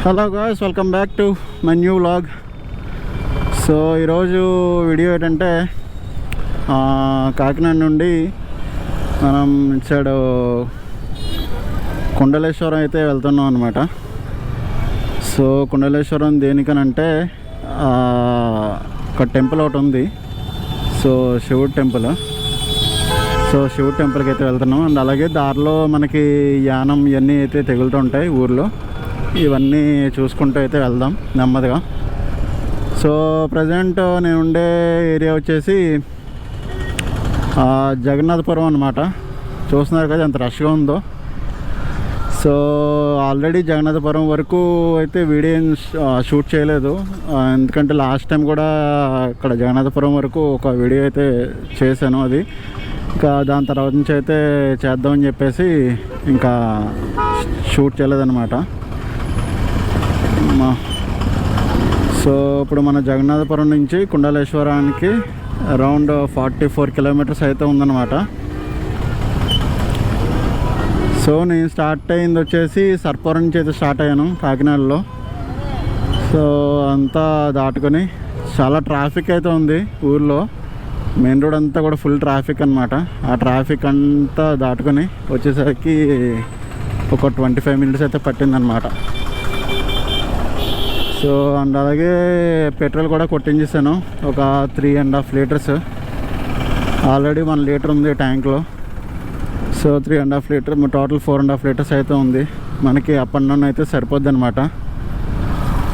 Hello guys, welcome back to my new vlog. So ఈరోజు video ఏంటంటే కాకినాడ నుండి మనం ఇటు సైడ్ కుండలేశ్వరం అయితే వెళ్తున్నాం అనమాట. సో కుండలేశ్వరం దేనికనంటే ఒక టెంపుల్ ఒకటి ఉంది. సో శివుడు టెంపుల్. సో శివుడు టెంపుల్కి అయితే వెళ్తున్నాం. అండ్ అలాగే దారిలో మనకి యానం ఇవన్నీ అయితే తెగులుతుంటాయి ఊర్లో. ఇవన్నీ చూసుకుంటూ అయితే వెళ్దాం నెమ్మదిగా. సో ప్రజెంట్ నేను ఉండే ఏరియా వచ్చేసి జగన్నాథపురం అనమాట. చూస్తున్నారు కదా ఎంత రష్గా ఉందో. సో ఆల్రెడీ జగన్నాథపురం వరకు అయితే వీడియో షూట్ చేయలేదు, ఎందుకంటే లాస్ట్ టైం కూడా ఇక్కడ జగన్నాథపురం వరకు ఒక వీడియో అయితే చేశాను. అది ఇంకా దాని తర్వాత నుంచి అయితే చేద్దామని చెప్పేసి ఇంకా షూట్ చేయలేదన్నమాట. సో ఇప్పుడు మన జగన్నాథపురం నుంచి కుండలేశ్వరానికి అరౌండ్ 44 కిలోమీటర్స్ అయితే ఉందన్నమాట. సో నేను స్టార్ట్ అయింది వచ్చేసి సర్పవరం నుంచి అయితే స్టార్ట్ అయ్యాను కాకినాడలో. సో అంతా దాటుకొని చాలా ట్రాఫిక్ అయితే ఉంది ఊర్లో. మెయిన్ రోడ్ అంతా కూడా ఫుల్ ట్రాఫిక్ అనమాట. ఆ ట్రాఫిక్ అంతా దాటుకొని వచ్చేసరికి ఒక 25 మినిట్స్ అయితే పట్టిందనమాట. సో అండ్ అలాగే పెట్రోల్ కూడా కొట్టించేసాను, ఒక 3.5 లీటర్స్. ఆల్రెడీ 1 లీటర్ ఉంది ట్యాంక్లో. సో 3.5 లీటర్, టోటల్ 4.5 లీటర్స్ అయితే ఉంది మనకి. అప్ అండ్ డౌన్ అయితే సరిపోద్ది అనమాట.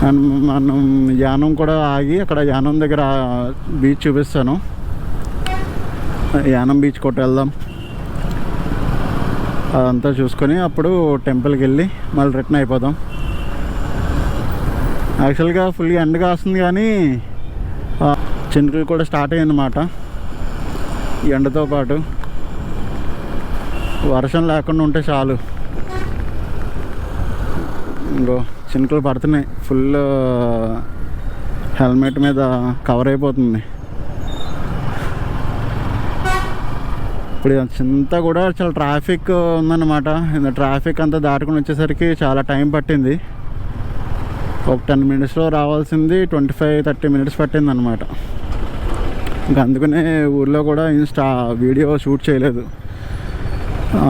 అండ్ మనం యానం కూడా ఆగి అక్కడ యానం దగ్గర బీచ్ చూపిస్తాను. యానం బీచ్ కొట్టి వెళ్దాం. అదంతా చూసుకొని అప్పుడు టెంపుల్కి వెళ్ళి మళ్ళీ రిటర్న్ అయిపోదాం. యాక్చువల్గా ఫుల్ ఎండగా వస్తుంది, కానీ చినుకులు కూడా స్టార్ట్ అయ్యాయన్నమాట. ఎండతో పాటు వర్షం లేకుండా ఉంటే చాలు. ఇంకో చినుకులు పడుతున్నాయి, ఫుల్ హెల్మెట్ మీద కవర్ అయిపోతుంది. ఇప్పుడు అంతా కూడా చాలా ట్రాఫిక్ ఉందన్నమాట. ట్రాఫిక్ అంతా దాటుకుని వచ్చేసరికి చాలా టైం పట్టింది. ఒక 10 మినిట్స్లో రావాల్సింది 25-30 మినిట్స్ పట్టింది అనమాట. ఇంకా అందుకనే ఊర్లో కూడా వీడియో షూట్ చేయలేదు.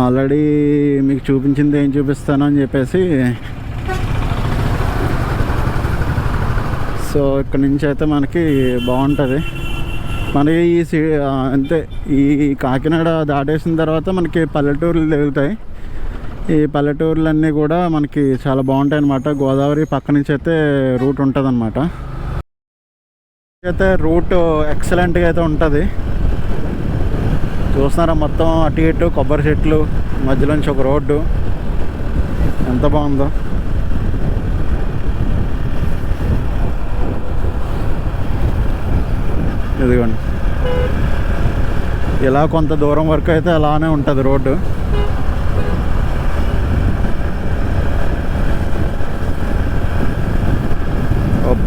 ఆల్రెడీ మీకు చూపించింది ఏం చూపిస్తాను అని చెప్పేసి. సో ఇక్కడ నుంచి అయితే మనకి బాగుంటుంది. మనకి అంతే, ఈ కాకినాడ దాటేసిన తర్వాత మనకి పల్లెటూర్లు తగులుతాయి. ఈ పల్లెటూర్లన్నీ కూడా మనకి చాలా బాగుంటాయి అన్నమాట. గోదావరి పక్క నుంచి అయితే రూట్ ఉంటుంది అనమాట. అయితే రూట్ ఎక్సలెంట్గా అయితే ఉంటుంది. చూస్తున్నారా, మొత్తం అటు ఇటు కొబ్బరి చెట్లు మధ్యలోంచి ఒక రోడ్డు ఎంత బాగుందో. ఇదిగోండి, ఇలా కొంత దూరం వరకు అయితే అలానే ఉంటుంది రోడ్డు.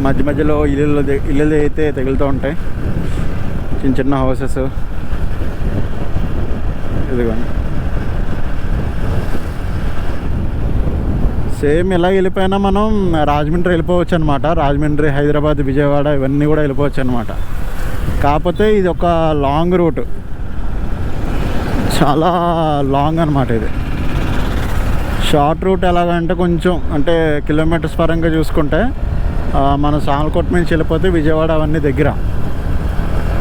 మధ్య మధ్యలో ఇల్లులు అయితే తగులుతూ ఉంటాయి, చిన్న చిన్న హౌసెస్. ఇదిగోండి, సేమ్ ఇలా వెళ్ళిపోయినా మనం రాజమండ్రి వెళ్ళిపోవచ్చు అనమాట. రాజమండ్రి, హైదరాబాద్, విజయవాడ ఇవన్నీ కూడా వెళ్ళిపోవచ్చు అనమాట. కాకపోతే ఇది ఒక లాంగ్ రూట్, చాలా లాంగ్ అనమాట. ఇది షార్ట్ రూట్ ఎలాగంటే కొంచెం అంటే కిలోమీటర్స్ పరంగా చూసుకుంటే మన సామలకోట నుంచి వెళ్ళిపోతే విజయవాడ అవన్నీ దగ్గర.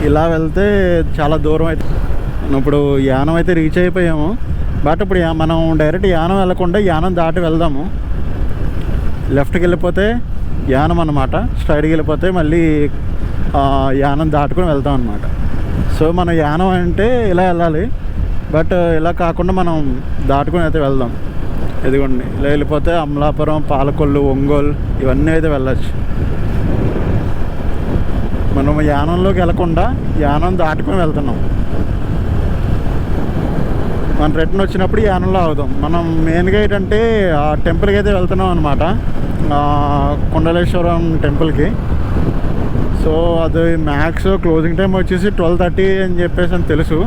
ఇలా వెళ్తే చాలా దూరం అయితే. ఇప్పుడు యానం అయితే రీచ్ అయిపోయాము. బట్ ఇప్పుడు మనం డైరెక్ట్ యానం వెళ్ళకుండా యానం దాటి వెళ్దాము. లెఫ్ట్కి వెళ్ళిపోతే యానం అనమాట, స్ట్రైట్కి వెళ్ళిపోతే మళ్ళీ యానం దాటుకొని వెళ్తాం అనమాట. సో మన యానం అంటే ఇలా వెళ్ళాలి, బట్ ఇలా కాకుండా మనం దాటుకొని అయితే వెళ్దాం. ఇదిగోండి, ఇలా వెళ్ళిపోతే అమలాపురం, పాలకొల్లు, ఒంగోలు ఇవన్నీ అయితే వెళ్ళచ్చు. మనం యానంలోకి వెళ్ళకుండా యానం దాటుకొని వెళ్తున్నాం. మనం రిటర్న్ వచ్చినప్పుడు యానంలో అవుదాం. మనం మెయిన్గా ఏంటంటే ఆ టెంపుల్కి అయితే వెళ్తున్నాం అనమాట, కుండలేశ్వరం టెంపుల్కి. సో అది మ్యాక్స్ క్లోజింగ్ టైం వచ్చేసి 12:30 అని చెప్పేసి అని తెలుసు,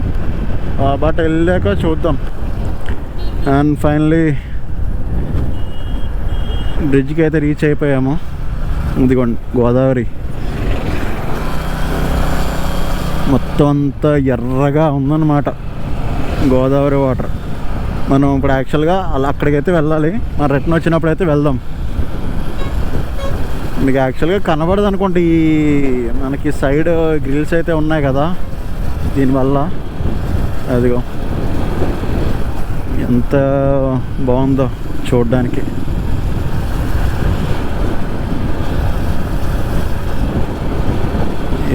బట్ వెళ్ళాక చూద్దాం. అండ్ ఫైనలీ బ్రిడ్జ్కి అయితే రీచ్ అయిపోయాము. ఇదిగోండి గోదావరి మొత్తం అంతా ఎర్రగా ఉందన్నమాట, గోదావరి వాటర్. మనం ఇప్పుడు యాక్చువల్గా అలా అక్కడికైతే వెళ్ళాలి, మరి రిటర్న్ వచ్చినప్పుడు అయితే వెళ్దాం. మీకు యాక్చువల్గా కనబడదు అనుకోండి, ఈ మనకి సైడ్ గ్రిల్స్ అయితే ఉన్నాయి కదా, దీనివల్ల అదిగో ఎంత బాగుందో చూడడానికి.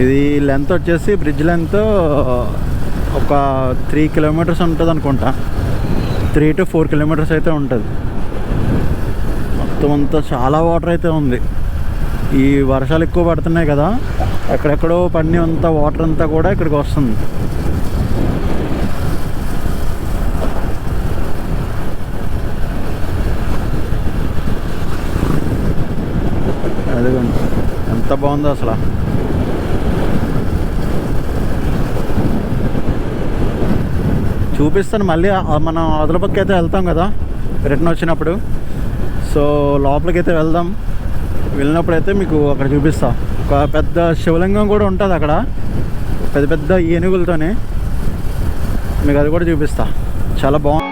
ఇది లెంత్ వచ్చేసి బ్రిడ్జ్ లెంత్ ఒక 3 కిలోమీటర్స్ ఉంటుంది అనుకుంటా, 3 to 4 కిలోమీటర్స్ అయితే ఉంటుంది. మొత్తం అంతా చాలా వాటర్ అయితే ఉంది. ఈ వర్షాలు ఎక్కువ పడుతున్నాయి కదా, ఎక్కడెక్కడో పడిన అంతా వాటర్ అంతా కూడా ఇక్కడికి వస్తుంది. అదిగోండి ఎంత బాగుందో అసలు. చూపిస్తాను మళ్ళీ, మనం అదల పక్క అయితే వెళ్తాం కదా రిటర్న్ వచ్చినప్పుడు. సో లోపలికి అయితే వెళ్దాం, వెళ్ళినప్పుడు అయితే మీకు అక్కడ చూపిస్తా. ఒక పెద్ద శివలింగం కూడా ఉంటుంది అక్కడ, పెద్ద పెద్ద ఏనుగులతోనే, మీకు అది కూడా చూపిస్తా. చాలా బాగుంది.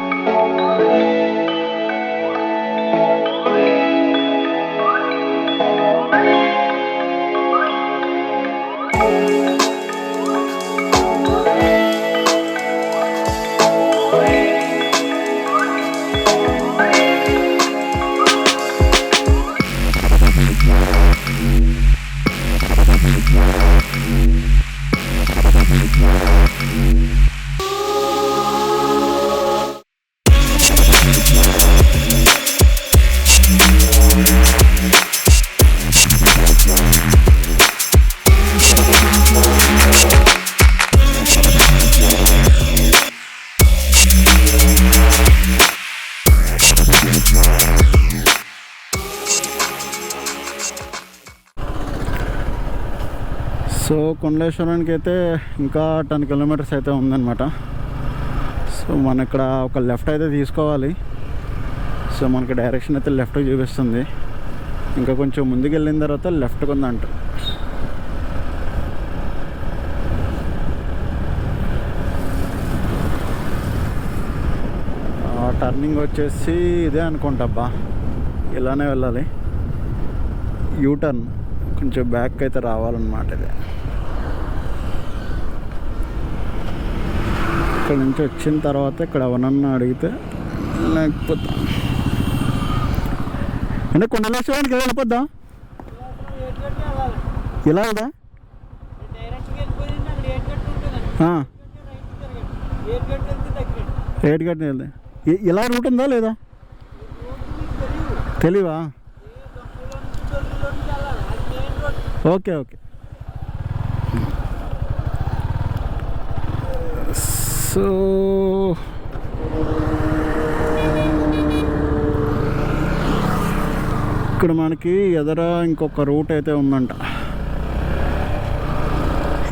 సో కొండలేశ్వరానికి అయితే ఇంకా 10 కిలోమీటర్స్ అయితే ఉందన్నమాట. సో మన ఇక్కడ ఒక లెఫ్ట్ అయితే తీసుకోవాలి. సో మనకి డైరెక్షన్ అయితే లెఫ్ట్ చూపిస్తుంది. ఇంకా కొంచెం ముందుకు వెళ్ళిన తర్వాత లెఫ్ట్కి ఉందంట. టర్నింగ్ వచ్చేసి ఇదే అనుకుంటా అబ్బా, ఇలానే వెళ్ళాలి. యూటర్న్ కొంచెం బ్యాక్ అయితే రావాలన్నమాట. ఇది ఇక్కడ నుంచి వచ్చిన తర్వాత ఇక్కడ ఎవరన్నా అడిగితే, లేకపోతే అంటే కొండలేశ్వరానికి వెళ్ళిపోద్దా ఇలా కదా. రేట్ గట్టిన వెళ్తే ఇలా రూట్ ఉందా లేదా తెలియవా? Okay okay. సో ఇక్కడ మనకి ఎదర ఇంకొక రూట్ అయితే ఉందంట.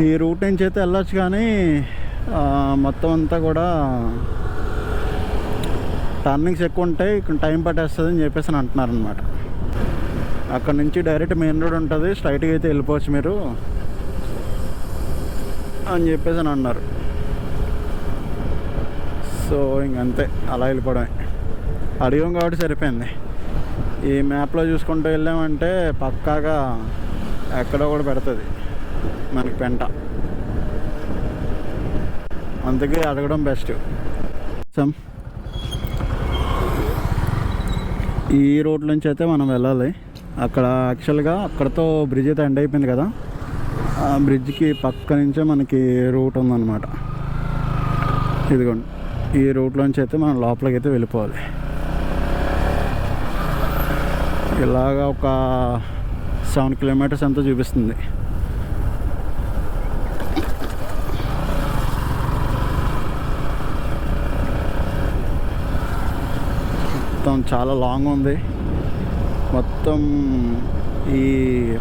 ఈ రూట్ నుంచి అయితే వెళ్ళొచ్చు, కానీ మొత్తం అంతా కూడా టర్నింగ్స్ ఎక్కువ ఉంటాయి, ఇక్కడ టైం పట్టేస్తుంది అని చెప్పేసి అంటున్నారు అనమాట. అక్కడ నుంచి డైరెక్ట్ మెయిన్ రోడ్ ఉంటుంది, స్ట్రైట్గా అయితే వెళ్ళిపోవచ్చు మీరు అని చెప్పేసి అని అన్నారు. సో ఇంకంతే, అలా వెళ్ళిపోవడమే. అడిగాం కాబట్టి సరిపోయింది. ఈ మ్యాప్లో చూసుకుంటూ వెళ్ళామంటే పక్కాగా ఎక్కడో కూడా పెడుతుంది మనకి పెంట, అందుకే అడగడం బెస్ట్. ఈ రోడ్ నుంచి అయితే మనం వెళ్ళాలి. అక్కడ యాక్చువల్గా అక్కడతో బ్రిడ్జ్ అయితే ఎండ్ అయిపోయింది కదా, ఆ బ్రిడ్జ్కి పక్క నుంచే మనకి రూట్ ఉందన్నమాట. ఇదిగోండి, ఈ రూట్లోంచి అయితే మనం లోపలికి అయితే వెళ్ళిపోవాలి. ఇలాగా ఒక 7 కిలోమీటర్స్ ఎంతో చూపిస్తుంది. మొత్తం చాలా లాంగ్ ఉంది. మొత్తం ఈ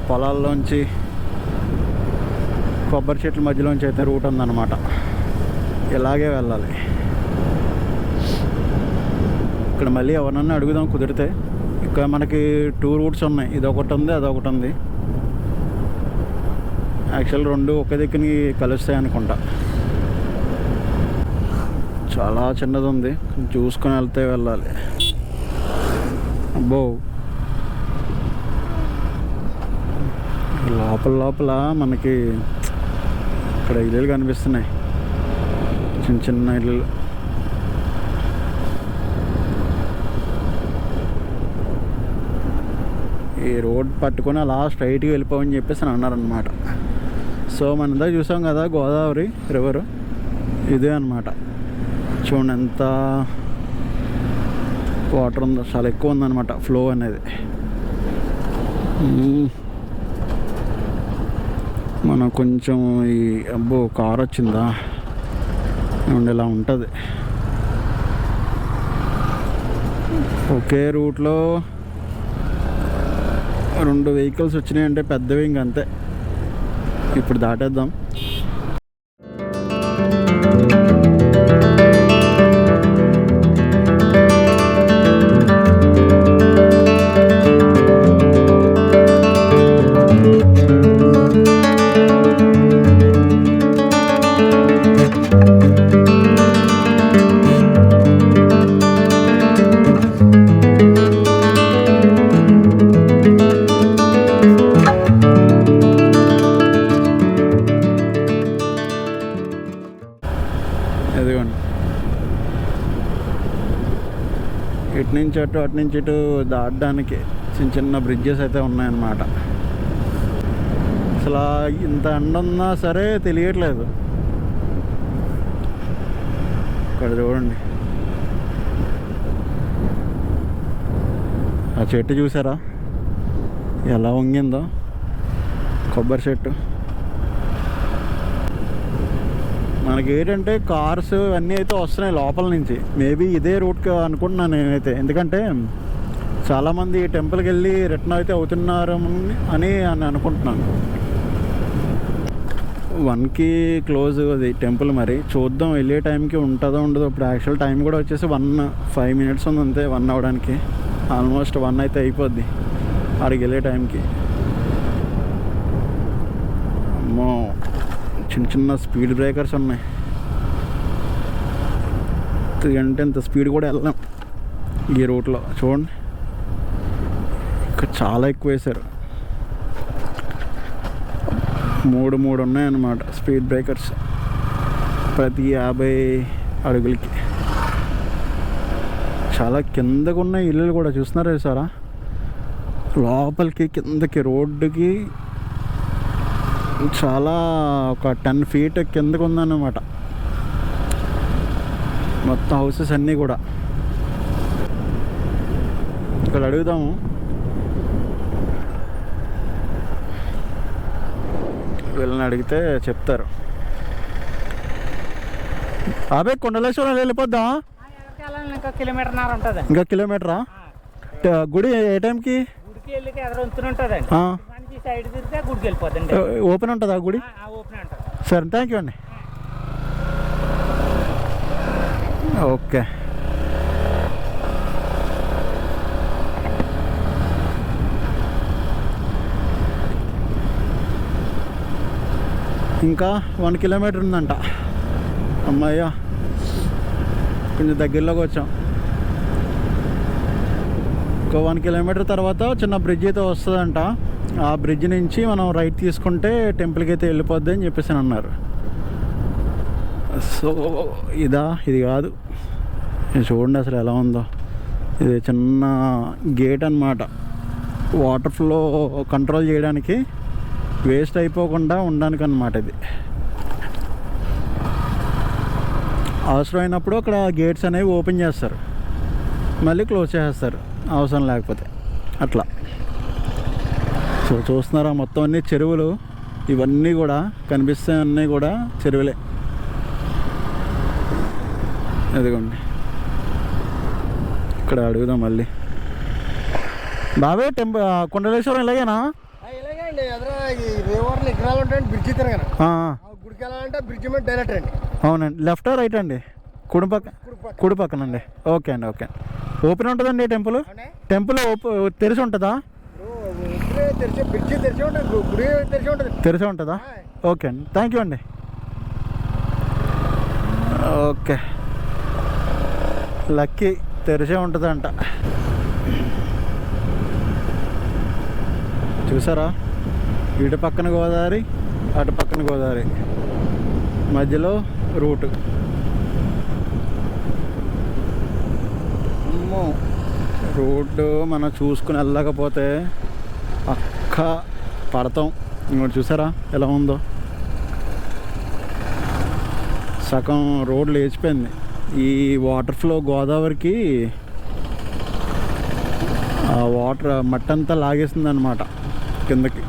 పొలాల్లోంచి కొబ్బరి చెట్ల మధ్యలోంచి అయితే రూట్ ఉందన్నమాట. ఇలాగే వెళ్ళాలి. ఇక్కడ మళ్ళీ ఎవరన్నా అడుగుదాం కుదిరితే, ఇక్కడ ఇంకా మనకి 2 రూట్స్ ఉన్నాయి, ఇది ఒకటి ఉంది అదొకటి ఉంది. యాక్చువల్ 2 ఒకే దిక్కుని కలుస్తాయి అనుకుంటా. చాలా చిన్నది ఉంది, చూసుకొని వెళ్తే వెళ్ళాలి. అబ్బో లోపల మనకి ఇక్కడ ఇల్లులు కనిపిస్తున్నాయి, చిన్న చిన్న ఇల్లు. ఈ రోడ్ పట్టుకొని అలా స్ట్రైట్గా వెళ్ళిపోవని చెప్పేసి అని అన్నారనమాట. సో మన ఇందాక చూసాం కదా గోదావరి రివరు, ఇదే అనమాట. చూడండి ఎంత వాటర్ ఉందో, చాలా ఎక్కువ ఉందన్నమాట ఫ్లో అనేది. మనం కొంచెం ఈ అబ్బో కార్ వచ్చిందా ఇలా ఉంటుంది. ఒకే రూట్లో 2 వెహికల్స్ వచ్చినాయి అంటే పెద్దవి, ఇంకంతే. ఇప్పుడు దాటేద్దాం. ఇటు నుంచి అటు దాటడానికి చిన్న చిన్న బ్రిడ్జెస్ అయితే ఉన్నాయన్నమాట. అసలు ఇంత ఎండ ఉన్నా సరే తెలియట్లేదు. ఇక్కడ చూడండి, ఆ చెట్టు చూసారా ఎలా వంగిందో, కొబ్బరి చెట్టు. మనకి ఏంటంటే కార్స్ అన్నీ అయితే వస్తున్నాయి లోపల నుంచి. మేబీ ఇదే రూట్ అనుకుంటున్నాను నేనైతే, ఎందుకంటే చాలామంది టెంపుల్కి వెళ్ళి రిటర్న్ అయితే అవుతున్నారు అని అనుకుంటున్నాను. 1కి క్లోజ్ అది టెంపుల్. మరి చూద్దాం వెళ్ళే టైంకి ఉంటుందో ఉండదో. ఇప్పుడు యాక్చువల్ టైం కూడా వచ్చేసి 5 మినిట్స్ ఉంది అంతే 1 అవ్వడానికి. ఆల్మోస్ట్ 1 అయితే అయిపోద్ది అక్కడికి వెళ్ళే టైంకి. అమ్మో చిన్న చిన్న స్పీడ్ బ్రేకర్స్ ఉన్నాయి, అంటే ఇంత స్పీడ్ కూడా వెళ్ళాం ఈ రూట్లో. చూడండి ఇక్కడ చాలా ఎక్కువ వేశారు, 3 ఉన్నాయన్నమాట స్పీడ్ బ్రేకర్స్ ప్రతి 50 అడుగులకి. చాలా కిందకు ఉన్న ఇల్లులు కూడా చూస్తున్నారా సారా, లోపలికి కిందకి రోడ్డుకి చాలా ఒక 10 ఫీట్ కిందకు ఉందన్నమాట మొత్తం హౌసెస్ అన్నీ కూడా. ఇక్కడ అడుగుదాము, వీళ్ళని అడిగితే చెప్తారు. అదే కొండలేశ్వరం వెళ్ళిపోద్దాం. ఇంకా కిలోమీటర్ ఉంటుంది. ఇంకా కిలోమీటరా? గుడి ఏ టైంకి? గుడికి వెళ్ళి ఎదురుంటుందండి, సైడ్ తిరిగితే గుడికి వెళ్ళిపోతుంది. ఓపెన్ ఉంటుందా గుడి? ఓపెన్ ఉంటుంది. సరే థ్యాంక్ యూ అండి. ఓకే ఇంకా 1 కిలోమీటర్ ఉందంట. అమ్మాయ్య కొంచెం దగ్గరలోకి వచ్చాం. ఇంకో 1 కిలోమీటర్ తర్వాత చిన్న బ్రిడ్జ్ అయితే వస్తుందంట. ఆ బ్రిడ్జ్ నుంచి మనం రైట్ తీసుకుంటే టెంపుల్కి అయితే వెళ్ళిపోద్ది అని చెప్పేసి అన్నారు. సో ఇది కాదు, ఇది చూడండి అసలు ఎలా ఉందో. ఇది చిన్న గేట్ అన్నమాట, వాటర్ ఫ్లో కంట్రోల్ చేయడానికి, వేస్ట్ అయిపోకుండా ఉండడానికి అన్నమాట. ఇది అవసరమైనప్పుడు అక్కడ గేట్స్ అనేవి ఓపెన్ చేస్తారు, మళ్ళీ క్లోజ్ చేసేస్తారు అవసరం లేకపోతే అట్లా. సో చూస్తున్నారా మొత్తం అన్ని చెరువులు, ఇవన్నీ కూడా కనిపిస్తే అన్నీ కూడా చెరువులే. ఇదిగోండి ఇక్కడ అడుగుదాం మళ్ళీ. బాబే కొండలేశ్వరం ఇలాగేనా? ఇలాగండి, రివర్లో ఎకరాలు ఉంటాయండి. బ్రిడ్జి తిరగన గుడికి వెళ్ళాలంటే బ్రిడ్జి మీద డైరెక్ట్ అండి. అవునండి. లెఫ్ట్ రైట్ అండి? కుడి పక్కనండి. ఓకే అండి, ఓకే. ఓపెన్ ఉంటుందండి టెంపుల్? టెంపుల్ తెరిచి ఉంటుందా? తెరిచి ఉంటుందా? ఓకే అండి, థ్యాంక్ యూ అండి. ఓకే, లక్కీ తెరిచే ఉంటుందంట. చూసారా, ఇటు పక్కన గోదావరి, అటు పక్కన గోదావరి, మధ్యలో రూటు. రోడ్డు మనం చూసుకుని వెళ్ళకపోతే పక్క పడతాం. ఇంకోటి చూసారా ఎలా ఉందో, సగం రోడ్లు లేచిపోయింది. ఈ వాటర్ ఫ్లో గోదావరికి ఆ వాటర్ మట్టి అంతా లాగేస్తుంది అన్నమాట కిందకి.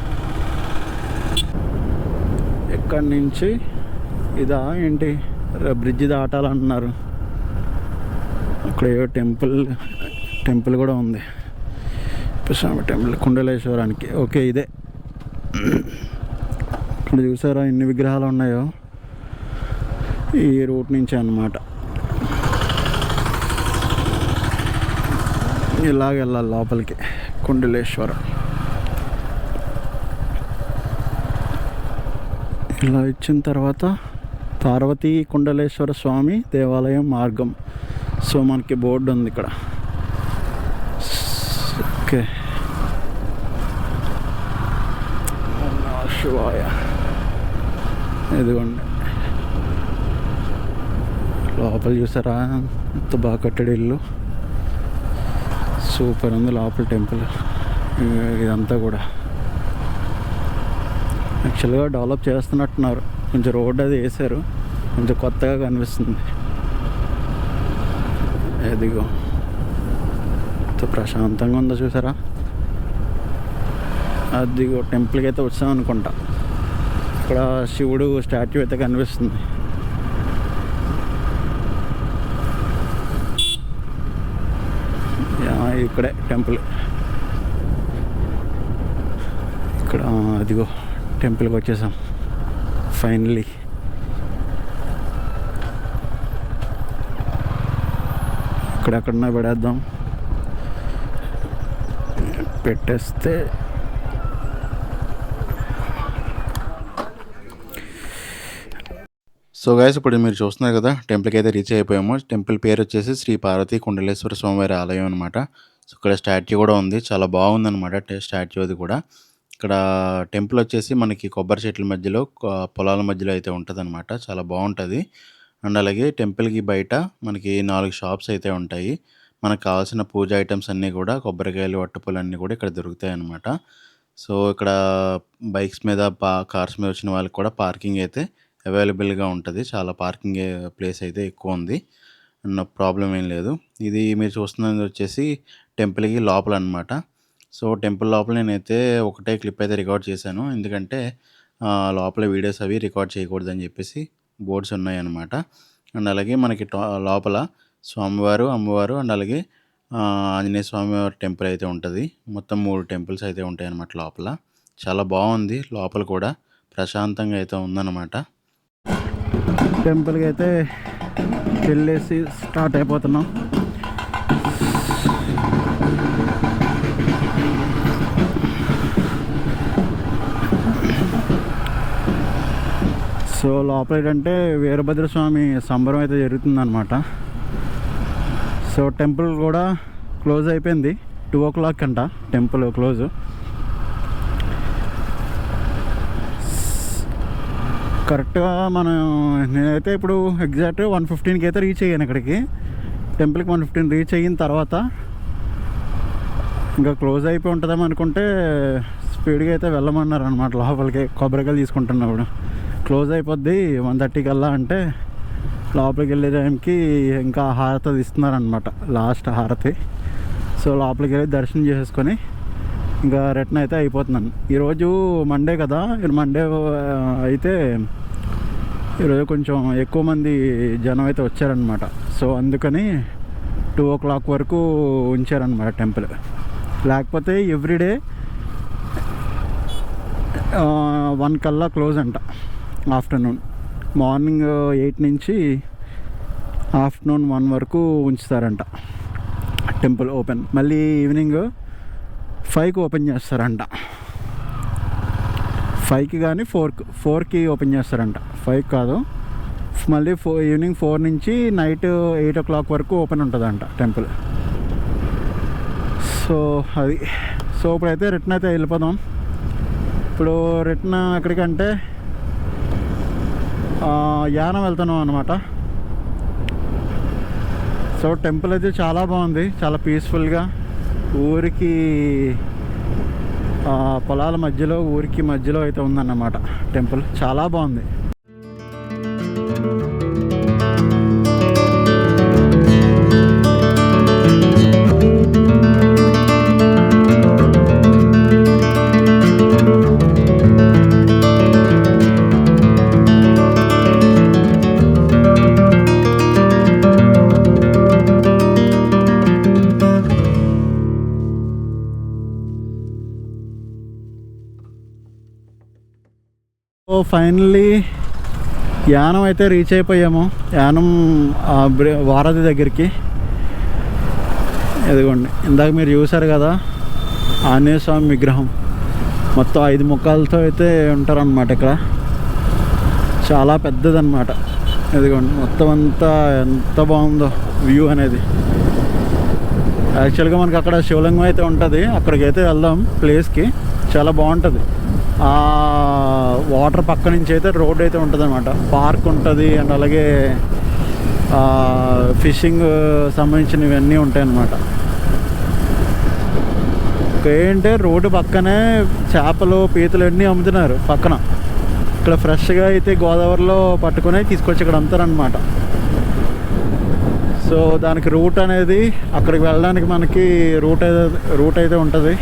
ఇక్కడి నుంచి ఇదా ఏంటి, బ్రిడ్జి దాటాలంటున్నారు. అక్కడ ఏవో టెంపుల్ కూడా ఉంది, స్వామి టెంపుల్ కుండలేశ్వరానికి. ఓకే, ఇదే. ఇక్కడ చూసారా ఎన్ని విగ్రహాలు ఉన్నాయో, ఈ రూట్ నుంచి అన్నమాట. ఇలాగ వెళ్ళాలి లోపలికి కుండలేశ్వరం. ఇలా ఇచ్చిన తర్వాత పార్వతీ కుండలేశ్వర స్వామి దేవాలయం మార్గం. సో మనకి బోర్డు ఉంది ఇక్కడ. ఓకే, శివాయ. ఇదిగోండి లోపల చూసారా ఎంత బాగా కట్టాడు ఇల్లు, సూపర్ ఉంది లోపల టెంపుల్. ఇదంతా కూడా యాక్చువల్గా డెవలప్ చేస్తున్నట్టున్నారు, కొంచెం రోడ్ అది వేసారు, కొంచెం కొత్తగా కనిపిస్తుంది. ఎదిగో ఎంత ప్రశాంతంగా ఉందో చూసారా. అదిగో టెంపుల్కి అయితే వచ్చాం అనుకుంటా. ఇక్కడ శివుడు స్టాట్యూ అయితే కనిపిస్తుంది. ఇక్కడే టెంపుల్. ఇక్కడ అదిగో టెంపుల్కి వచ్చేసాం ఫైనలీ. ఇక్కడెక్కడన్నా పెడేద్దాం, పెట్టేస్తే సో గైస్, ఇప్పుడు మీరు చూస్తున్నారు కదా, టెంపుల్కి అయితే రీచ్ అయిపోయాము. టెంపుల్ పేరు వచ్చేసి శ్రీ పార్వతీ కుండలేశ్వర స్వామివారి ఆలయం అనమాట. సో ఇక్కడ స్టాట్యూ కూడా ఉంది, చాలా బాగుందన్నమాట స్టాట్యూ అది కూడా. ఇక్కడ టెంపుల్ వచ్చేసి మనకి కొబ్బరి చెట్ల మధ్యలో, పొలాల మధ్యలో అయితే ఉంటుంది అనమాట. చాలా బాగుంటుంది. అండ్ అలాగే టెంపుల్కి బయట మనకి 4 షాప్స్ అయితే ఉంటాయి. మనకు కావాల్సిన పూజ ఐటమ్స్ అన్నీ కూడా, కొబ్బరికాయలు, అట్టుపూలు అన్నీ కూడా ఇక్కడ దొరుకుతాయి అన్నమాట. సో ఇక్కడ బైక్స్ మీద, కార్స్ మీద వచ్చిన వాళ్ళకి కూడా పార్కింగ్ అయితే అవైలబుల్గా ఉంటుంది. చాలా పార్కింగ్ ప్లేస్ అయితే ఎక్కువ ఉంది, ప్రాబ్లం ఏం లేదు. ఇది మీరు చూస్తున్నది వచ్చేసి టెంపుల్కి లోపల అనమాట. సో టెంపుల్ లోపల నేనైతే ఒకటే క్లిప్ అయితే రికార్డ్ చేశాను, ఎందుకంటే లోపల వీడియోస్ అవి రికార్డ్ చేయకూడదని చెప్పేసి బోర్డ్స్ ఉన్నాయన్నమాట. అండ్ అలాగే మనకి లోపల స్వామివారు, అమ్మవారు అండ్ అలాగే ఆంజనేయ స్వామివారి టెంపుల్ అయితే ఉంటుంది. మొత్తం 3 టెంపుల్స్ అయితే ఉంటాయి అన్నమాట లోపల. చాలా బాగుంది లోపల కూడా, ప్రశాంతంగా అయితే ఉందన్నమాట. టెంపుల్కి అయితే వెళ్ళేసి స్టార్ట్ అయిపోతున్నాం. సో లోపల ఏంటంటే వీరభద్రస్వామి సంబరం అయితే జరుగుతుందన్నమాట. సో టెంపుల్ కూడా క్లోజ్ అయిపోయింది, 2 o'clock అంట టెంపుల్ క్లోజ్. కరెక్ట్గా నేనైతే ఇప్పుడు ఎగ్జాక్ట్ 1:15కి అయితే రీచ్ అయ్యాను ఇక్కడికి. టెంపుల్కి 1:15 రీచ్ అయిన తర్వాత ఇంకా క్లోజ్ అయిపోయి ఉంటుందేమో అనుకుంటే స్పీడ్గా అయితే వెళ్ళమన్నారు అనమాట లోపలికి. కొబ్బరికాయలు తీసుకుంటున్నప్పుడు క్లోజ్ అయిపోద్ది 1:30 కల్లా అంటే, లోపలికి వెళ్ళే టైంకి ఇంకా హారతి ఇస్తున్నారనమాట, లాస్ట్ హారతి. సో లోపలికి వెళ్ళి దర్శనం చేసుకొని ఇంకా రిటర్న్ అయితే అయిపోతున్నాను. ఈరోజు మండే కదా, మండే అయితే ఈరోజు కొంచెం ఎక్కువ మంది జనం అయితే వచ్చారనమాట. సో అందుకని 2 o'clock వరకు ఉంచారనమాట టెంపుల్. లేకపోతే ఎవ్రీడే 1 కల్లా క్లోజ్ అంట ఆఫ్టర్నూన్. మార్నింగ్ 8 నుంచి ఆఫ్టర్నూన్ 1 వరకు ఉంచుతారంట టెంపుల్ ఓపెన్. మళ్ళీ ఈవినింగ్ 5కి ఓపెన్ చేస్తారంట. 5కి కానీ 4కి ఓపెన్ చేస్తారంట. 5 కాదు, మళ్ళీ ఈవినింగ్ 4 నుంచి నైట్ 8 o'clock వరకు ఓపెన్ ఉంటుందంట టెంపుల్. సో అది. సో ఇప్పుడైతే రిటర్న్ అయితే వెళ్ళిపోదాం. ఇప్పుడు రిటర్న్ ఎక్కడికంటే యానం వెళ్తున్నాం అనమాట. సో టెంపుల్ అయితే చాలా బాగుంది, చాలా పీస్ఫుల్గా. ఊరికి పొలాల మధ్యలో, ఊరికి మధ్యలో అయితే ఉందన్నమాట టెంపుల్. చాలా బాగుంది. ఫైనల్లీ యానం అయితే రీచ్ అయిపోయాము. యానం వారధి దగ్గరికి. ఇదిగోండి, ఇందాక మీరు చూసారు కదా ఆంజనేయ స్వామి విగ్రహం. మొత్తం 5 ముఖాలతో అయితే ఉంటారన్నమాట ఇక్కడ. చాలా పెద్దదన్నమాట. ఇదిగోండి, మొత్తం అంతా ఎంత బాగుందో వ్యూ అనేది. యాక్చువల్గా మనకి అక్కడ శివలింగం అయితే ఉంటుంది, అక్కడికి అయితే వెళ్దాం ప్లేస్కి. చాలా బాగుంటుంది. వాటర్ పక్క నుంచి అయితే రోడ్ అయితే ఉంటుంది అనమాట. పార్క్ ఉంటుంది అండ్ అలాగే ఫిషింగ్ సంబంధించినవన్నీ ఉంటాయి అన్నమాట. ఏంటంటే రోడ్డు పక్కనే చేపలు, పీతలు అన్నీ అమ్ముతున్నారు పక్కన. ఇక్కడ ఫ్రెష్గా అయితే గోదావరిలో పట్టుకొని తీసుకొచ్చి ఇక్కడ అమ్ముతారనమాట. సో దానికి రూట్ అనేది, అక్కడికి వెళ్ళడానికి మనకి రూట్ అయితే ఉంటుంది.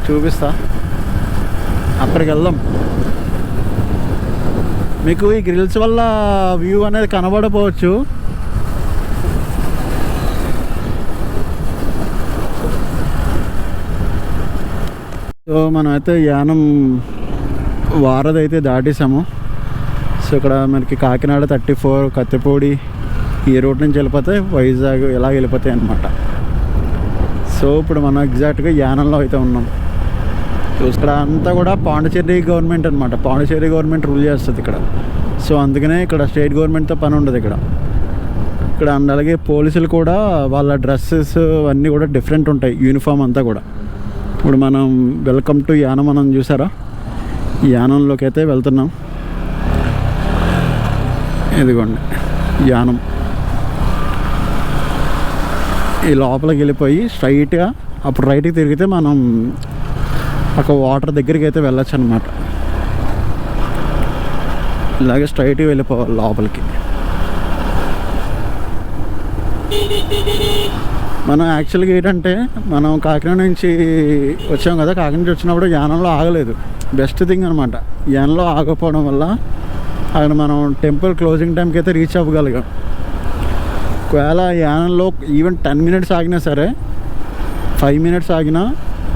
చూపిస్తా, అక్కడికి వెళ్దాం. మీకు ఈ గ్రిల్స్ వల్ల వ్యూ అనేది కనబడపోవచ్చు. సో మనమైతే యానం వారధి అయితే దాటేసాము. సో ఇక్కడ మనకి కాకినాడ 34, కత్తిపూడి ఈ రూట్ నుంచి వెళ్ళిపోతే వైజాగ్ ఇలా వెళ్ళిపోతాయి అన్నమాట. సో ఇప్పుడు మనం ఎగ్జాక్ట్గా యానంలో అయితే ఉన్నాం. ఇక్కడ అంతా కూడా పాండిచేరి గవర్నమెంట్ అనమాట. పాండిచేరి గవర్నమెంట్ రూల్ చేస్తుంది ఇక్కడ. సో అందుకనే ఇక్కడ స్టేట్ గవర్నమెంట్తో పని ఉండదు ఇక్కడ. అలాగే పోలీసులు కూడా వాళ్ళ డ్రెస్సెస్ అన్నీ కూడా డిఫరెంట్ ఉంటాయి, యూనిఫామ్ అంతా కూడా. ఇప్పుడు మనం వెల్కమ్ టు యానం మనం చూసారా, యానంలోకి అయితే వెళ్తున్నాం. ఇదిగోండి యానం. ఈ లోపలికి వెళ్ళిపోయి స్ట్రైట్గా అప్పుడు రైట్కి తిరిగితే మనం అక్కడ వాటర్ దగ్గరికి అయితే వెళ్ళొచ్చు అనమాట. ఇలాగే స్ట్రైట్గా వెళ్ళిపోవాలి లోపలికి. మనం యాక్చువల్గా ఏంటంటే మనం కాకినాడ నుంచి వచ్చాం కదా, కాకినాడ నుంచి వచ్చినప్పుడు యానంలో ఆగలేదు. బెస్ట్ థింగ్ అనమాట. యానంలో ఆగకపోవడం వల్ల అక్కడ మనం టెంపుల్ క్లోజింగ్ టైంకి అయితే రీచ్ అవ్వగలిగాం. ఒకవేళ యానంలో ఈవెన్ 10 minutes ఆగినా సరే, 5 minutes ఆగినా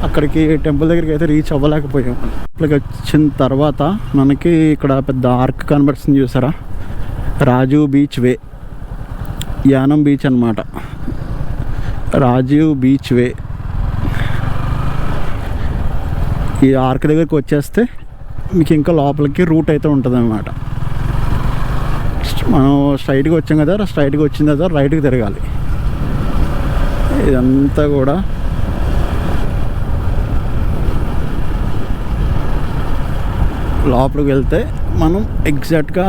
అక్కడికి టెంపుల్ దగ్గరికి అయితే రీచ్ అవ్వలేకపోయాం. ఇక్కడికి వచ్చిన తర్వాత మనకి ఇక్కడ పెద్ద ఆర్క్ కనబడుతుంది చూసారా, రాజీవ్ బీచ్ వే. యానం బీచ్ అనమాట, రాజీవ్ బీచ్ వే. ఈ ఆర్క్ దగ్గరికి వచ్చేస్తే మీకు ఇంకా లోపలికి రూట్ అయితే ఉంటుంది అన్నమాట. మనం స్ట్రైట్గా వచ్చాం కదా, స్ట్రైట్గా వచ్చిన తర్వాత రైట్కి తిరగాలి. ఇదంతా కూడా లోపలికి వెళ్తే మనం ఎగ్జాక్ట్గా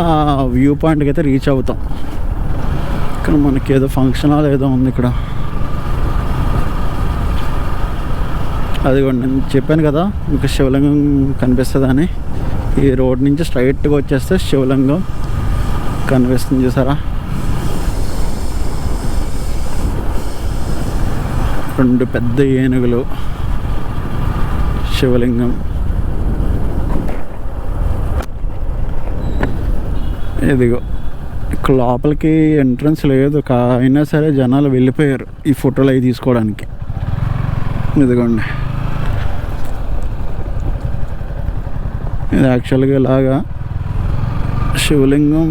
వ్యూ పాయింట్కి అయితే రీచ్ అవుతాం. ఇక్కడ మనకి ఏదో ఫంక్షన్ హాల్ ఏదో ఉంది ఇక్కడ. అదిగోండి, నేను చెప్పాను కదా మీకు శివలింగం కనిపిస్తుందని. ఈ రోడ్ నుంచి స్ట్రైట్గా వచ్చేస్తే శివలింగం కనిపిస్తుంది చూసారా. 2 పెద్ద ఏనుగులు, శివలింగం. ఇదిగో ఇక్కడ లోపలికి ఎంట్రన్స్ లేదు, అయినా సరే జనాలు వెళ్ళిపోయారు ఈ ఫోటోలు అవి తీసుకోవడానికి. ఇదిగోండి, ఇది యాక్చువల్గా ఇలాగా శివలింగం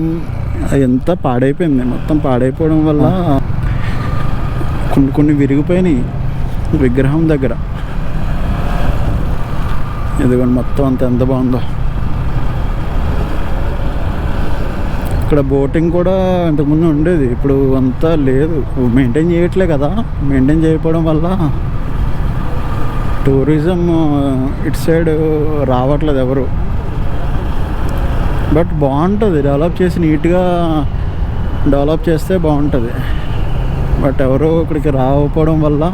ఎంత పాడైపోయింది, మొత్తం పాడైపోవడం వల్ల కొన్ని విరిగిపోయినాయి విగ్రహం దగ్గర. ఇదిగోండి మొత్తం అంత ఎంత బాగుందో. ఇక్కడ బోటింగ్ కూడా ఇంతకుముందు ఉండేది, ఇప్పుడు అంతా లేదు, మెయింటైన్ చేయట్లే కదా. మెయింటైన్ చేయకపోవడం వల్ల టూరిజం ఇటు సైడ్ రావట్లేదు ఎవరు. బట్ బాగుంటుంది, డెవలప్ చేసి నీట్గా డెవలప్ చేస్తే బాగుంటుంది. బట్ ఎవరు ఇక్కడికి రాకపోవడం వల్ల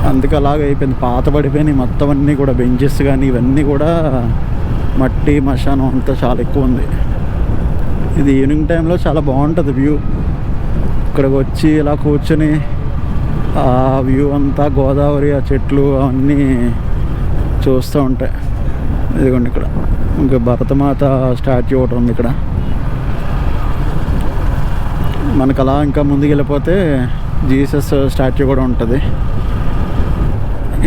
అందుకే అలాగ అయిపోయింది. పాత పడిపోయినాయి మొత్తం అన్నీ కూడా, బెంచెస్ కానీ ఇవన్నీ కూడా మట్టి మశానం అంతా చాలా ఎక్కువ ఉంది. ఇది ఈవినింగ్ టైంలో చాలా బాగుంటుంది వ్యూ. ఇక్కడికి వచ్చి ఇలా కూర్చొని ఆ వ్యూ అంతా గోదావరి, ఆ చెట్లు అవన్నీ చూస్తూ ఉంటాయి. ఇదిగోండి ఇక్కడ ఇంకా భరతమాత స్టాచ్యూ ఒకటి ఉంది ఇక్కడ. మనకు అలా ఇంకా ముందుకు వెళ్ళిపోతే జీసస్ స్టాచ్యూ కూడా ఉంటుంది.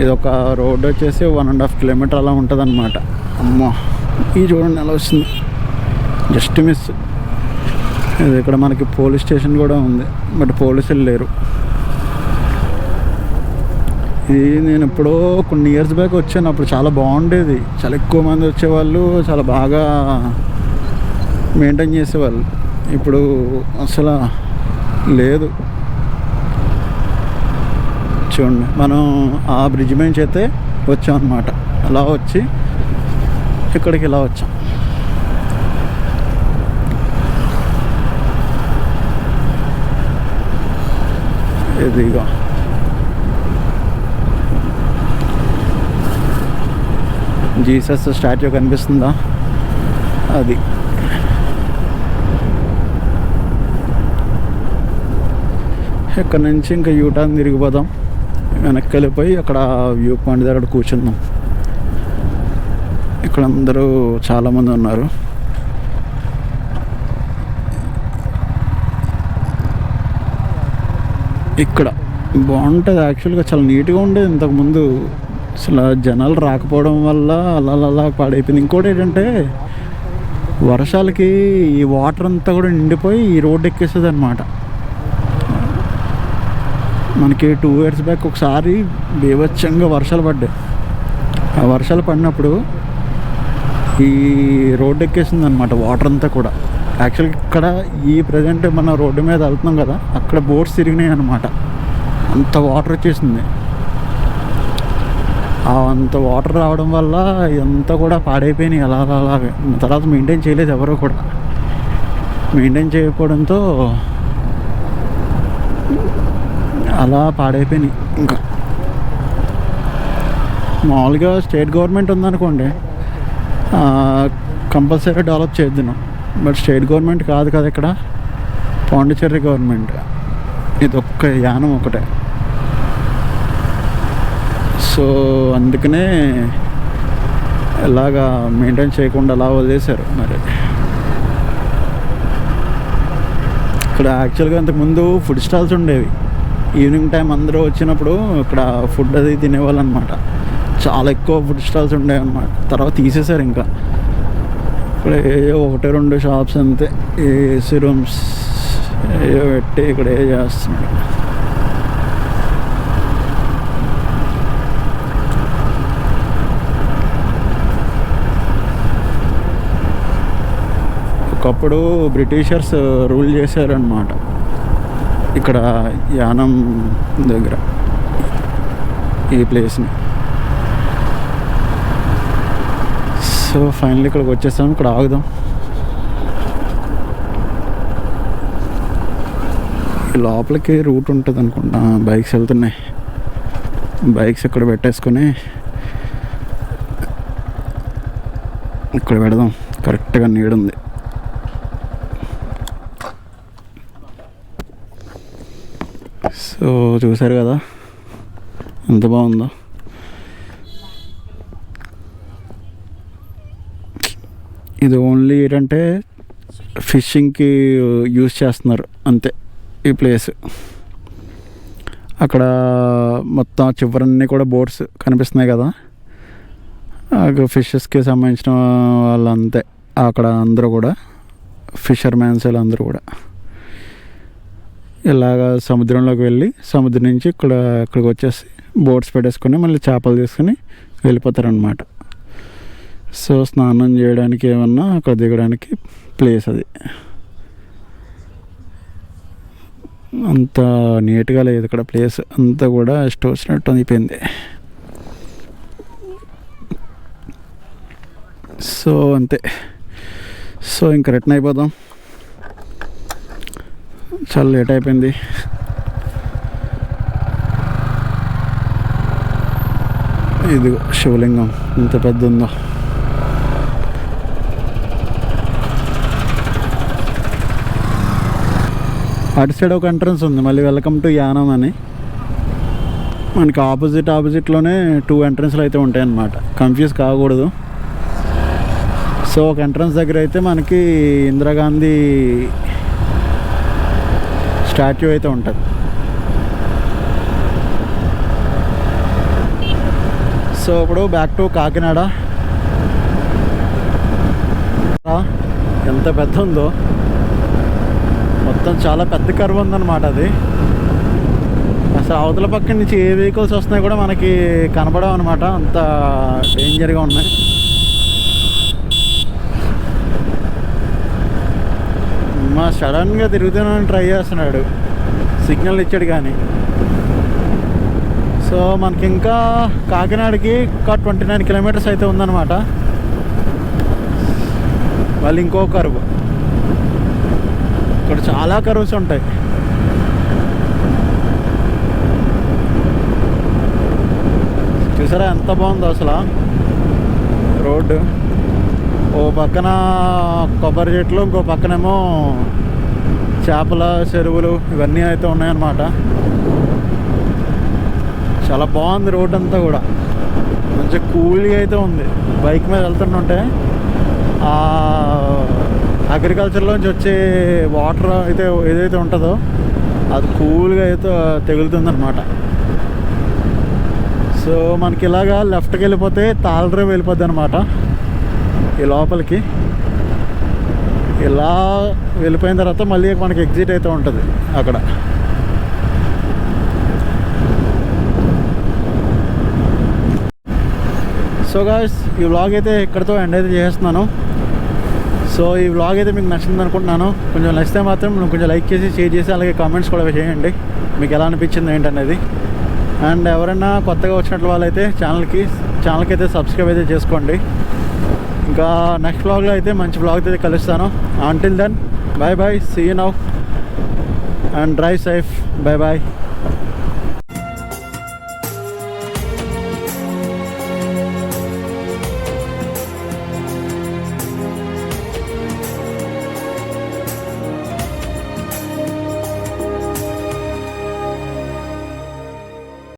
ఇది ఒక రోడ్ వచ్చేసి 1.5 కిలోమీటర్ అలా ఉంటుంది అన్నమాట. అమ్మో ఈ చూడండి ఎలా వస్తుంది, జస్ట్ మిస్. ఇది ఇక్కడ మనకి పోలీస్ స్టేషన్ కూడా ఉంది, బట్ పోలీసులు లేరు. ఇది నేను ఎప్పుడో కొన్ని ఇయర్స్ బ్యాక్ వచ్చాను, అప్పుడు చాలా బాగుండేది. చాలా ఎక్కువ మంది వచ్చేవాళ్ళు, చాలా బాగా మెయింటైన్ చేసేవాళ్ళు. ఇప్పుడు అసలు లేదు. చూడండి మనం ఆ బ్రిడ్జ్ నుంచి అయితే వచ్చాం అన్నమాట. అలా వచ్చి ఇక్కడికి ఇలా వచ్చాం. ఇదిగో జీసస్ స్టాచ్యూ కనిపిస్తుందా, అది. ఇక్కడ నుంచి ఇంకా యూటర్న్ తిరిగిపోదాం, వెనక్కి వెళ్ళిపోయి అక్కడ వ్యూ పాయింట్ దగ్గర కూర్చుందాం. ఇక్కడ అందరూ చాలామంది ఉన్నారు. ఇక్కడ బాగుంటుంది యాక్చువల్గా, చాలా నీట్గా ఉండేది ఇంతకుముందు. అసలు జనాలు రాకపోవడం వల్ల అలా పాడైపోయింది. ఇంకోటి ఏంటంటే వర్షాలకి ఈ వాటర్ అంతా కూడా నిండిపోయి ఈ రోడ్డు ఎక్కేస్తుంది అనమాట. మనకి 2 years బ్యాక్ ఒకసారి బీభత్సంగా వర్షాలు పడ్డాయి. ఆ వర్షాలు పడినప్పుడు ఈ రోడ్డు ఎక్కేసింది అనమాట వాటర్ అంతా కూడా. యాక్చువల్గా ఇక్కడ ఈ ప్రజెంట్ మన రోడ్డు మీద వెళ్తున్నాం కదా, అక్కడ బోట్స్ తిరిగినాయి అనమాట. అంత వాటర్ వచ్చేసింది. అంత వాటర్ రావడం వల్ల ఇదంతా కూడా పాడైపోయినాయి అలాగే. తర్వాత మెయింటైన్ చేయలేదు ఎవరు కూడా. మెయింటైన్ చేయకపోవడంతో అలా పాడైపోయినాయి. ఇంకా మామూలుగా స్టేట్ గవర్నమెంట్ ఉందనుకోండి, కంపల్సరీ డెవలప్ చేద్దాం. బట్ స్టేట్ గవర్నమెంట్ కాదు కదా ఇక్కడ, పాండిచ్చేరి గవర్నమెంట్. ఇది ఒక్క యానం ఒకటే. సో అందుకనే ఇలాగా మెయింటైన్ చేయకుండా అలా వదిలేశారు. మరి ఇక్కడ యాక్చువల్గా ఇంతకుముందు ఫుడ్ స్టాల్స్ ఉండేవి. ఈవినింగ్ టైం అందరూ వచ్చినప్పుడు ఇక్కడ ఫుడ్ అది తినేవాళ్ళు అనమాట. చాలా ఎక్కువ ఫుడ్ స్టాల్స్ ఉండేవి అన్నమాట. తర్వాత తీసేశారు. ఇంకా ఇక్కడ ఏవో 1-2 షాప్స్ అంతే, ఏసీ రూమ్స్ ఏవో పెట్టి ఇక్కడ చేస్తున్నాడు. ఒకప్పుడు బ్రిటిషర్స్ రూల్ చేశారనమాట ఇక్కడ యానం దగ్గర ఈ ప్లేస్ని. సో ఫైనల్లీ ఇక్కడికి వచ్చేసాం. ఇక్కడ ఆగుదాం. లోపలికి రూట్ ఉంటుంది అనుకుంటా, బైక్స్ వెళ్తున్నాయి. బైక్స్ ఇక్కడ పెట్టేసుకొని ఇక్కడ పెడదాం, కరెక్ట్గా నీడుంది. సో చూసారు కదా ఎంత బాగుందో. ఇది ఓన్లీ ఏంటంటే ఫిషింగ్కి యూజ్ చేస్తున్నారు అంతే ఈ ప్లేస్. అక్కడ మొత్తం చివరన్నీ కూడా బోట్స్ కనిపిస్తున్నాయి కదా, ఫిషెస్కి సంబంధించిన వాళ్ళంతే అక్కడ అందరూ కూడా, ఫిషర్ మ్యాన్స్ అందరూ కూడా ఇలాగ సముద్రంలోకి వెళ్ళి సముద్రం నుంచి ఇక్కడికి వచ్చేసి బోట్స్ పెట్టేసుకొని మళ్ళీ చేపలు తీసుకొని వెళ్ళిపోతారనమాట. సో స్నానం చేయడానికి ఏమన్నా అక్కడ దిగడానికి ప్లేస్ అది. అంత నీట్గా లేదు ఇక్కడ ప్లేస్, అంతా కూడా ఇష్టం వచ్చినట్టు అయిపోయింది. సో అంతే. సో ఇంక రిటర్న్ అయిపోదాం, చాలా లేట్ అయిపోయింది. ఇది శివలింగం ఇంత పెద్ద ఉందో. అటు సైడ్ ఒక ఎంట్రన్స్ ఉంది మళ్ళీ, వెల్కమ్ టు యానం అని. మనకి ఆపోజిట్లోనే 2 ఎంట్రన్స్లు అయితే ఉంటాయి అన్నమాట, కన్ఫ్యూజ్ కాకూడదు. సో ఒక ఎంట్రన్స్ దగ్గర అయితే మనకి ఇందిరాగాంధీ స్టాచ్యూ అయితే ఉంటుంది. సో ఇప్పుడు బ్యాక్ టు కాకినాడ. ఎంత పెద్ద ఉందో, మొత్తం చాలా పెద్ద కర్వ్ ఉందన్నమాట అది. అసలు అవతల పక్క నుంచి ఏ వెహికల్స్ వస్తున్నాయి కూడా మనకి కనపడవు అనమాట, అంత డేంజర్గా ఉన్నాయి. మా సడన్గా తిరుగుతానని ట్రై చేస్తున్నాడు, సిగ్నల్ ఇచ్చాడు కానీ. సో మనకి ఇంకా కాకినాడకి ఇంకా 29 కిలోమీటర్స్ అయితే ఉందన్నమాట. మళ్ళీ ఇంకో కర్వ్, ఇక్కడ చాలా కర్వ్స్ ఉంటాయి. చూసారా ఎంత బాగుందో అసలు రోడ్డు. ఓ పక్కన కొబ్బరి చెట్లు, ఇంకో పక్కనేమో చేపల చెరువులు ఇవన్నీ అయితే ఉన్నాయన్నమాట. చాలా బాగుంది రోడ్ అంతా కూడా, మంచిగా కూల్గా అయితే ఉంది. బైక్ మీద వెళ్తుంటే అగ్రికల్చర్లోంచి వచ్చే వాటర్ అయితే ఏదైతే ఉంటుందో అది కూల్గా అయితే తగులుతుందన్నమాట. సో మనకి ఇలాగా లెఫ్ట్కి వెళ్ళిపోతే తాళరేవు వెళ్ళిపోద్ది అనమాట ఈ లోపలికి. ఇలా వెళ్ళిపోయిన తర్వాత మళ్ళీ మనకి ఎగ్జిట్ అయితే ఉంటుంది అక్కడ. సో గాయ్స్ ఈ వ్లాగ్ అయితే ఇక్కడితో ఎండ్ అయితే చేస్తున్నాను. సో ఈ వ్లాగ్ అయితే మీకు నచ్చింది అనుకుంటున్నాను. కొంచెం నచ్చితే మాత్రం కొంచెం లైక్ చేసి షేర్ చేసి అలాగే కామెంట్స్ కూడా చేయండి మీకు ఎలా అనిపించింది ఏంటనేది. అండ్ ఎవరైనా కొత్తగా వచ్చినట్లు వాళ్ళైతే ఛానల్కి అయితే సబ్స్క్రైబ్ అయితే చేసుకోండి. ఇంకా నెక్స్ట్ వ్లాగ్లో అయితే మంచి వ్లాగ్ అయితే కలుస్తాను. Until then bye bye, see you now and drive safe. Bye bye.